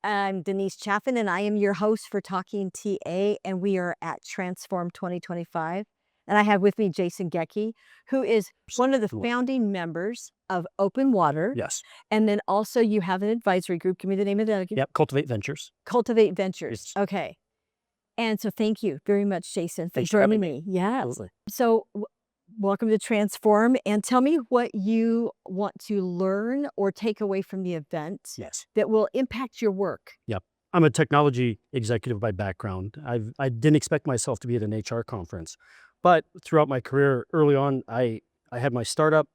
I'm Denise Chaffin, and I am your host for Talking TA, and we are at Transform 2025. And I have with me Jason Goecke, who is one of the founding members of Open Water. Yes. And then also you have an advisory group. Give me the name of that again. Yep. Cultiv8 Ventures. Cultiv8 Ventures. Yes. Okay. And so thank you very much, Jason, for Thanks for joining having me. Yes. Absolutely. So welcome to Transform, and tell me what you want to learn or take away from the event Yes. that will impact your work. Yep. I'm a technology executive by background. I didn't expect myself to be at an HR conference, but throughout my career, early on, I had my startup.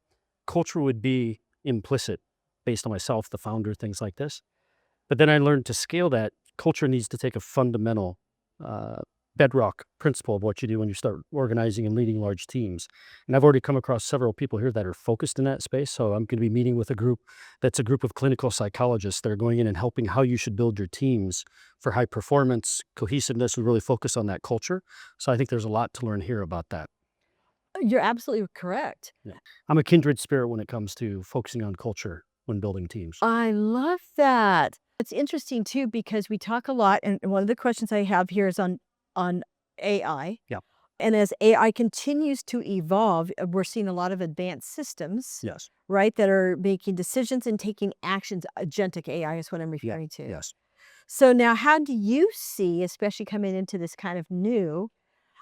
Culture would be implicit based on myself, the founder, things like this. But then I learned to scale that. Culture needs to take a fundamental bedrock principle of what you do when you start organizing and leading large teams. And I've already come across several people here that are focused in that space. So I'm going to be meeting with a group that's a group of clinical psychologists that are going in and helping how you should build your teams for high performance, cohesiveness. We really focus on that culture. So I think there's a lot to learn here about that. You're absolutely correct. Yeah. I'm a kindred spirit when it comes to focusing on culture when building teams. I love that. It's interesting too, because we talk a lot, and one of the questions I have here is on AI. Yeah. And as AI continues to evolve, we're seeing a lot of advanced systems, Yes. right, that are making decisions and taking actions. Agentic AI is what I'm referring to. Yes. So now how do you see, especially coming into this kind of new,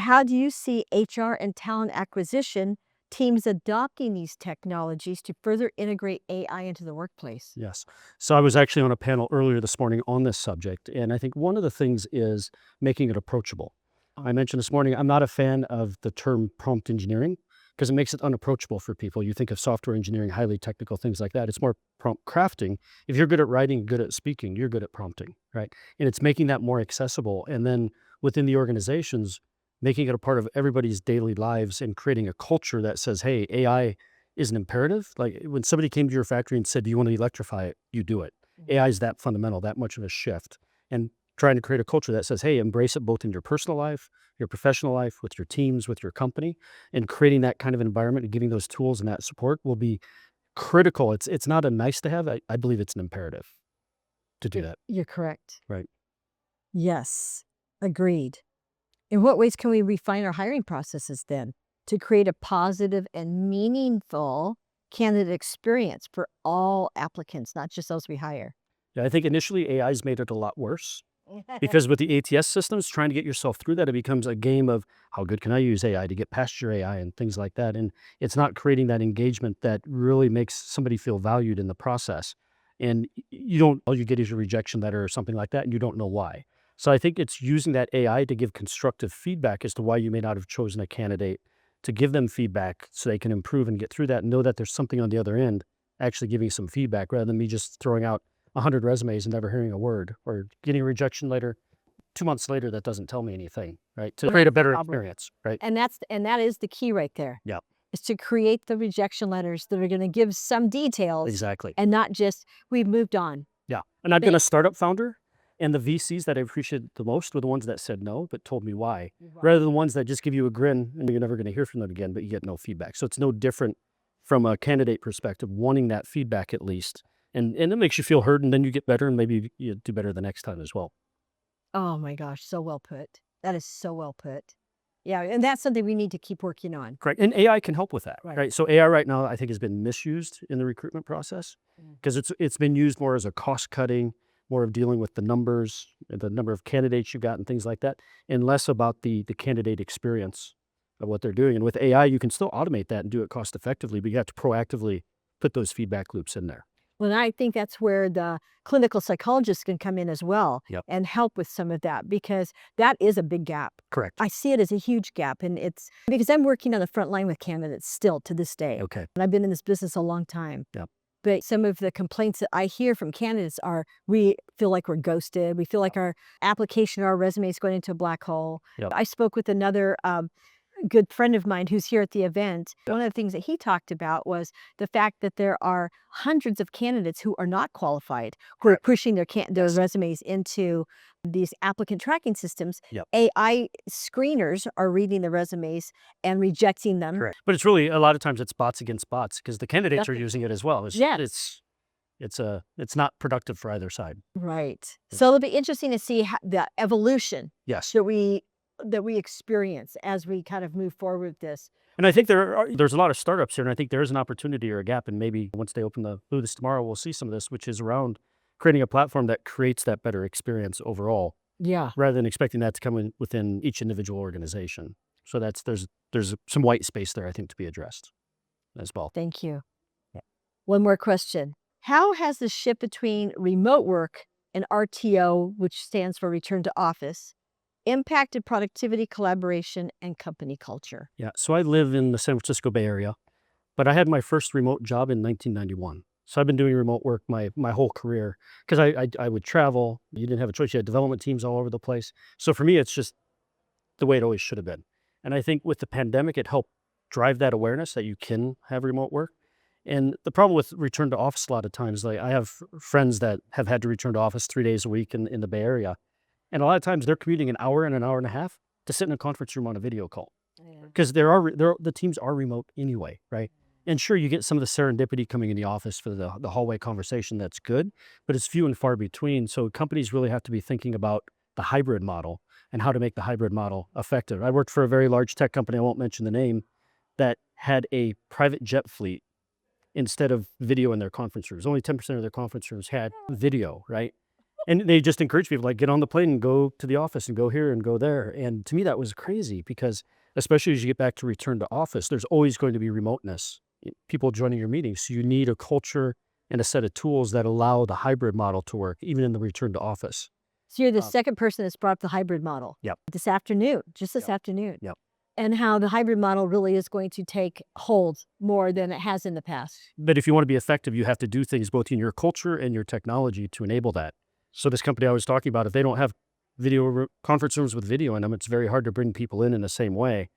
how do you see HR and talent acquisition teams adopting these technologies to further integrate AI into the workplace? Yes. So I was actually on a panel earlier this morning on this subject, and I think one of the things is making it approachable. I mentioned this morning, I'm not a fan of the term prompt engineering because it makes it unapproachable for people. You think of software engineering, highly technical things like that. It's more prompt crafting. If you're good at writing, good at speaking, you're good at prompting, right? And it's making that more accessible. And then within the organizations, making it a part of everybody's daily lives and creating a culture that says, hey, AI is an imperative. Like when somebody came to your factory and said, do you want to electrify it? You do it. AI is that fundamental, that much of a shift. And trying to create a culture that says, hey, embrace it both in your personal life, your professional life, with your teams, with your company, and creating that kind of environment and giving those tools and that support will be critical. It's not a nice to have. I believe it's an imperative to do that. You're correct. Right. Yes, agreed. In what ways can we refine our hiring processes then to create a positive and meaningful candidate experience for all applicants, not just those we hire? Yeah, I think initially AI's made it a lot worse. Because with the ATS systems, trying to get yourself through that, it becomes a game of how good can I use AI to get past your AI and things like that. And it's not creating that engagement that really makes somebody feel valued in the process. And all you get is a rejection letter or something like that, and you don't know why. So I think it's using that AI to give constructive feedback as to why you may not have chosen a candidate, to give them feedback so they can improve and get through that and know that there's something on the other end actually giving some feedback rather than me just throwing out 100 resumes and never hearing a word, or getting a rejection letter 2 months later that doesn't tell me anything, right? To create a better experience, right? And that is the key right there. Yeah. Is to create the rejection letters that are going to give some details. Exactly. And not just, we've moved on. Yeah. And I've been a startup founder, and the VCs that I appreciated the most were the ones that said no, but told me why, rather than the ones that just give you a grin and you're never going to hear from them again, but you get no feedback. So it's no different from a candidate perspective, wanting that feedback at least. And it makes you feel heard, and then you get better, and maybe you do better the next time as well. Oh my gosh, so well put. That is so well put. Yeah, and that's something we need to keep working on. Correct. And AI can help with that, Right. right? So AI right now, I think, has been misused in the recruitment process because it's been used more as a cost cutting, more of dealing with the numbers, the number of candidates you've got and things like that, and less about the candidate experience of what they're doing. And with AI, you can still automate that and do it cost effectively, but you have to proactively put those feedback loops in there. Well, and I think that's where the clinical psychologists can come in as well. Yep. And help with some of that, because that is a big gap. Correct. I see it as a huge gap, and it's because I'm working on the front line with candidates still to this day. Okay. And I've been in this business a long time. Yep. But some of the complaints that I hear from candidates are, we feel like we're ghosted. We feel like our application or our resume is going into a black hole. Yep. I spoke with another good friend of mine who's here at the event. One of the things that he talked about was the fact that there are hundreds of candidates who are not qualified, who are pushing their resumes into these applicant tracking systems. Yep. AI screeners are reading the resumes and rejecting them. Correct. But it's really, a lot of times it's bots against bots because the candidates are using it as well. Yeah. It's It's not productive for either side. Right. Yeah. So it'll be interesting to see the evolution Yes. that we experience as we kind of move forward with this. And I think there's a lot of startups here, and I think there is an opportunity or a gap, and maybe once they open the Buddhist tomorrow, we'll see some of this, which is around creating a platform that creates that better experience overall, Yeah. rather than expecting that to come in within each individual organization. So there's some white space there, I think, to be addressed as well. Thank you. Yeah. One more question. How has the shift between remote work and RTO, which stands for return to office, impacted productivity, collaboration, and company culture? Yeah. So I live in the San Francisco Bay Area, but I had my first remote job in 1991. So I've been doing remote work my whole career because I would travel. You didn't have a choice. You had development teams all over the place. So for me, it's just the way it always should have been. And I think with the pandemic, it helped drive that awareness that you can have remote work. And the problem with return to office a lot of times, like I have friends that have had to return to office 3 days a week in the Bay Area. And a lot of times they're commuting an hour and a half to sit in a conference room on a video call because the teams are remote anyway, right? And sure, you get some of the serendipity coming in the office for the hallway conversation. That's good, but it's few and far between. So companies really have to be thinking about the hybrid model and how to make the hybrid model effective. I worked for a very large tech company, I won't mention the name, that had a private jet fleet instead of video in their conference rooms. Only 10% of their conference rooms had video, right? And they just encourage people, like, get on the plane and go to the office and go here and go there. And to me, that was crazy because especially as you get back to return to office, there's always going to be remoteness, people joining your meetings. So you need a culture and a set of tools that allow the hybrid model to work, even in the return to office. So you're the second person that's brought up the hybrid model. Yep. This afternoon, just this Yep. afternoon. Yep. And how the hybrid model really is going to take hold more than it has in the past. But if you want to be effective, you have to do things both in your culture and your technology to enable that. So this company I was talking about, if they don't have conference rooms with video in them, it's very hard to bring people in the same way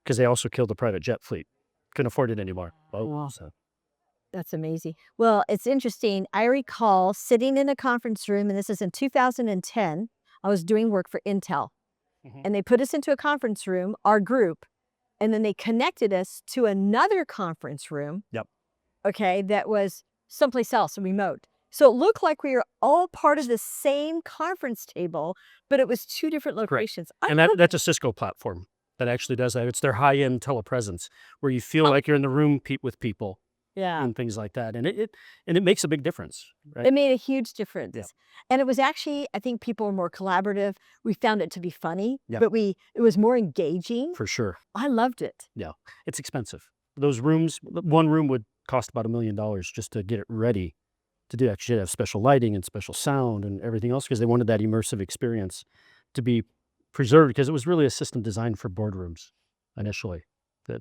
because they also killed the private jet fleet. Couldn't afford it anymore. Wow. So. That's amazing. Well, it's interesting. I recall sitting in a conference room, and this is in 2010. I was doing work for Intel, and they put us into a conference room, our group, and then they connected us to another conference room. Yep. Okay, that was someplace else, remote. So it looked like we were all part of the same conference table, but it was two different locations. And that's a Cisco platform that actually does that. It's their high-end telepresence where you feel like you're in the room with people. Yeah. And things like that. And it makes a big difference, right? It made a huge difference. Yeah. And it was actually, I think people were more collaborative. We found it to be funny, Yeah. but it was more engaging. For sure. I loved it. Yeah. It's expensive. Those rooms, one room would cost about $1 million just to get it ready to do that. 'Cause you have special lighting and special sound and everything else because they wanted that immersive experience to be preserved because it was really a system designed for boardrooms initially.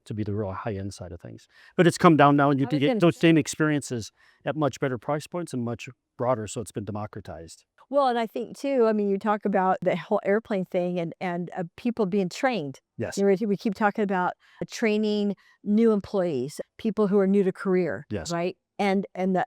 To be the real high-end side of things. But it's come down now, and you can get those same experiences at much better price points and much broader, so it's been democratized. Well, and I think too, I mean, you talk about the whole airplane thing and people being trained. Yes. You know, we keep talking about training new employees, people who are new to career, Yes. right? And the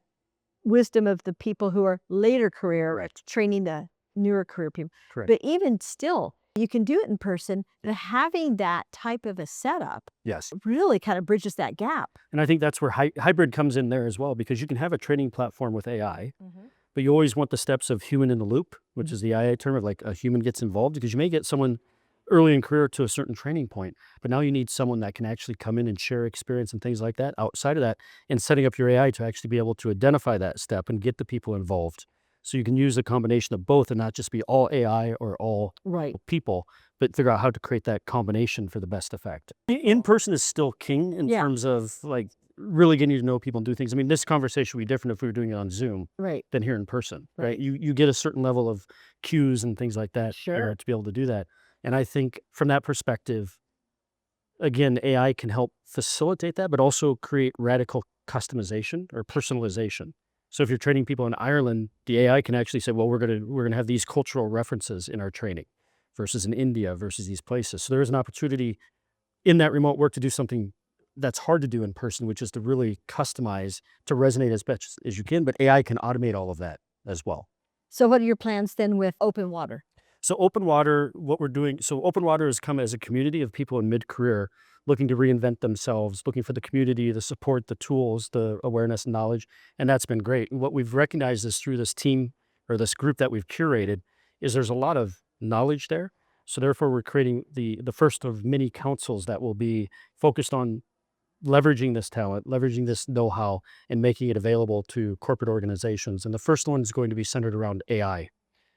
wisdom of the people who are later career, Correct. training the newer career people. Correct. But even still, you can do it in person, but having that type of a setup Yes. really kind of bridges that gap. And I think that's where hybrid comes in there as well, because you can have a training platform with AI, but you always want the steps of human in the loop, which is the IA term of like a human gets involved, because you may get someone early in career to a certain training point, but now you need someone that can actually come in and share experience and things like that outside of that, and setting up your AI to actually be able to identify that step and get the people involved. So you can use a combination of both and not just be all AI or all people, but figure out how to create that combination for the best effect. In person is still king in terms of like really getting to know people and do things. I mean, this conversation would be different if we were doing it on Zoom than here in person, right? You get a certain level of cues and things like that to be able to do that. And I think from that perspective, again, AI can help facilitate that, but also create radical customization or personalization. So if you're training people in Ireland, the AI can actually say, well, we're gonna have these cultural references in our training versus in India versus these places. So there is an opportunity in that remote work to do something that's hard to do in person, which is to really customize to resonate as best as you can, but AI can automate all of that as well. So what are your plans then with Open Water? So Open Water, what we're doing, so Open Water has come as a community of people in mid-career looking to reinvent themselves, looking for the community, the support, the tools, the awareness and knowledge, and that's been great. And what we've recognized is through this team or this group that we've curated is there's a lot of knowledge there. So therefore, we're creating the first of many councils that will be focused on leveraging this talent, leveraging this know-how, and making it available to corporate organizations. And the first one is going to be centered around AI.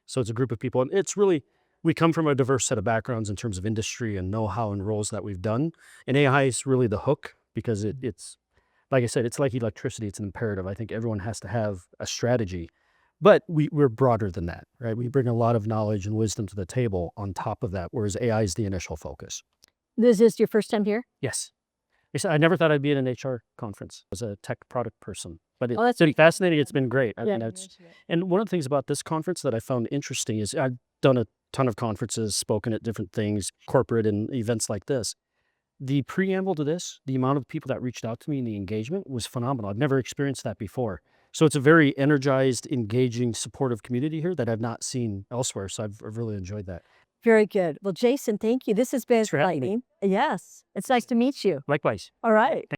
So it's a group of people, and it's really, we come from a diverse set of backgrounds in terms of industry and know-how and roles that we've done. And AI is really the hook because it's, like I said, it's like electricity. It's an imperative. I think everyone has to have a strategy, but we're broader than that, right? We bring a lot of knowledge and wisdom to the table on top of that, whereas AI is the initial focus. This is your first time here? Yes. I never thought I'd be at an HR conference as a tech product person, but Oh, it's that's been fascinating. It's been great. Yeah. And one of the things about this conference that I found interesting is I've done a ton of conferences, spoken at different things, corporate and events like this. The preamble to this, the amount of people that reached out to me and the engagement was phenomenal. I've never experienced that before. So it's a very energized, engaging, supportive community here that I've not seen elsewhere. So I've really enjoyed that. Very good. Well, Jason, thank you. This has been Thanks for having me. enlightening. Yes. It's nice to meet you. Likewise. All right.